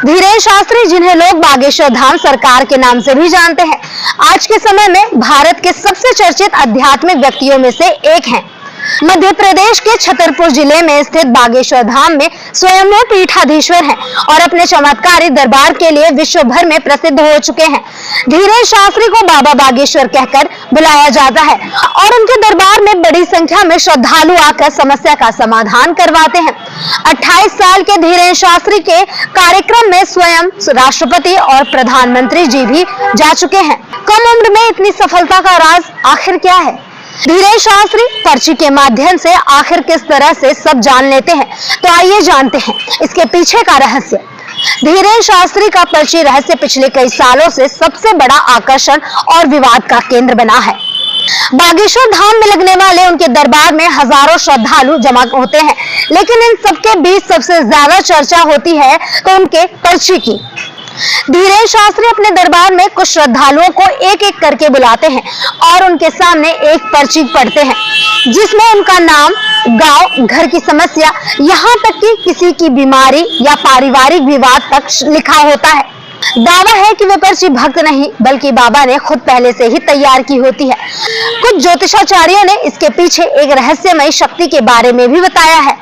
धीरेन्द्र शास्त्री, जिन्हें लोग बागेश्वर धाम सरकार के नाम से भी जानते हैं, आज के समय में भारत के सबसे चर्चित आध्यात्मिक व्यक्तियों में से एक हैं। मध्य प्रदेश के छतरपुर जिले में स्थित बागेश्वर धाम में स्वयं पीठाधीश्वर हैं और अपने चमत्कारी दरबार के लिए विश्व भर में प्रसिद्ध हो चुके हैं। धीरेन्द्र शास्त्री को बाबा बागेश्वर कहकर बुलाया जाता है और उनके दरबार में बड़ी संख्या में श्रद्धालु आकर समस्या का समाधान करवाते हैं। 28 साल के धीरेन्द्र शास्त्री के कार्यक्रम में स्वयं राष्ट्रपति और प्रधानमंत्री जी भी जा चुके हैं। कम उम्र में इतनी सफलता का राज आखिर क्या है? धीरेन्द्र शास्त्री पर्ची के माध्यम से आखिर किस तरह से सब जान लेते हैं, तो आइए जानते हैं इसके पीछे का रहस्य। धीरेन्द्र शास्त्री का पर्ची रहस्य पिछले कई सालों से सबसे बड़ा आकर्षण और विवाद का केंद्र बना है। बागेश्वर धाम में लगने वाले उनके दरबार में हजारों श्रद्धालु जमा होते हैं, लेकिन इन सबके बीच सबसे ज्यादा चर्चा होती है तो उनके पर्ची की। धीरेन्द्र शास्त्री अपने दरबार में कुछ श्रद्धालुओं को एक एक करके बुलाते हैं और उनके सामने एक पर्ची पढ़ते हैं, जिसमें उनका नाम, गांव, घर की समस्या, यहाँ तक कि किसी की बीमारी या पारिवारिक विवाद तक लिखा होता है। दावा है कि वे पर्ची भक्त नहीं बल्कि बाबा ने खुद पहले से ही तैयार की होती है। कुछ ज्योतिषाचार्यों ने इसके पीछे एक रहस्यमयी शक्ति के बारे में भी बताया है,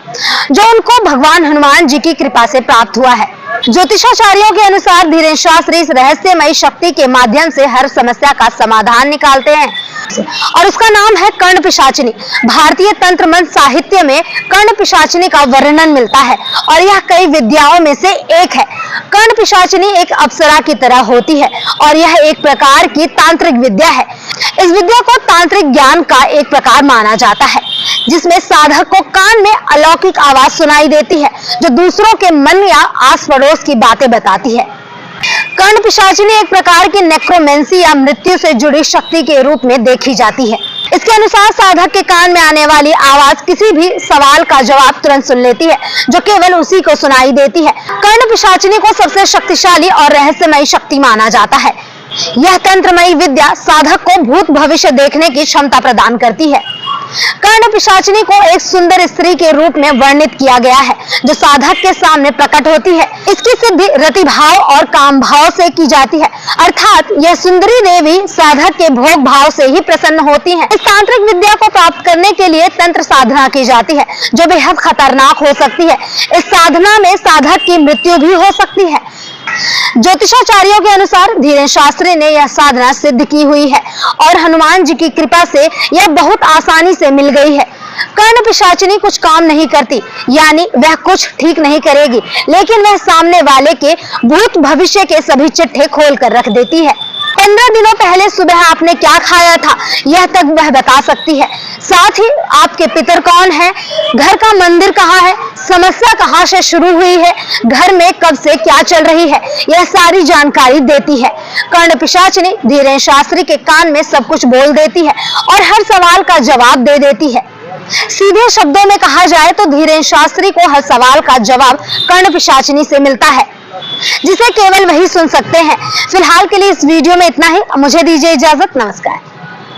जो उनको भगवान हनुमान जी की कृपा से प्राप्त हुआ है। ज्योतिषाचार्यों के अनुसार धीरेन्द्र शास्त्री इस रहस्यमयी शक्ति के माध्यम से हर समस्या का समाधान निकालते हैं और उसका नाम है कर्ण पिशाचिनी। भारतीय तंत्र मंत्र साहित्य में कर्ण पिशाचिनी का वर्णन मिलता है और यह कई विद्याओं में से एक है। कर्ण पिशाचिनी एक अप्सरा की तरह होती है और यह एक प्रकार की तांत्रिक विद्या है। इस विद्या को तांत्रिक ज्ञान का एक प्रकार माना जाता है, जिसमें साधक को कान में अलौकिक आवाज सुनाई देती है, जो दूसरों के मन या आस पड़ोस की बातें बताती है। कर्ण पिशाचिनी एक प्रकार की नेक्रोमेंसी या मृत्यु से जुड़ी शक्ति के रूप में देखी जाती है। इसके अनुसार साधक के कान में आने वाली आवाज किसी भी सवाल का जवाब तुरंत सुन लेती है, जो केवल उसी को सुनाई देती है। कर्ण पिशाचिनी को सबसे शक्तिशाली और रहस्यमयी शक्ति माना जाता है। यह तंत्रमयी विद्या साधक को भूत भविष्य देखने की क्षमता प्रदान करती है। कर्ण पिशाचिनी को एक सुंदर स्त्री के रूप में वर्णित किया गया है, जो साधक के सामने प्रकट होती है। इसकी सिद्धि रति भाव और काम भाव से की जाती है, अर्थात यह सुंदरी देवी साधक के भोग भाव से ही प्रसन्न होती हैं। इस तांत्रिक विद्या को प्राप्त करने के लिए तंत्र साधना की जाती है, जो बेहद खतरनाक हो सकती है। इस साधना में साधक की मृत्यु भी हो सकती है। ज्योतिषाचार्यों के अनुसार धीरेन्द्र शास्त्री ने यह साधना सिद्ध की हुई है और हनुमान जी की कृपा से यह बहुत आसानी से मिल गई है। कर्ण पिशाचिनी कुछ काम नहीं करती, यानी वह कुछ ठीक नहीं करेगी, लेकिन वह सामने वाले के भूत भविष्य के सभी चिट्ठे खोल कर रख देती है। 15 दिनों पहले सुबह आपने क्या खाया था, यह तक वह बता सकती है। साथ ही आपके पितर कौन है, घर का मंदिर कहाँ है, समस्या कहाँ से शुरू हुई है, घर में कब से क्या चल रही है, यह सारी जानकारी देती है। कर्ण पिशाचिनी धीरेन्द्र शास्त्री के कान में सब कुछ बोल देती है और हर सवाल का जवाब दे देती है। सीधे शब्दों में कहा जाए तो धीरेन्द्र शास्त्री को हर सवाल का जवाब कर्ण पिशाचिनी से मिलता है, जिसे केवल वही सुन सकते हैं। फिलहाल के लिए इस वीडियो में इतना ही। मुझे दीजिए इजाजत। नमस्कार।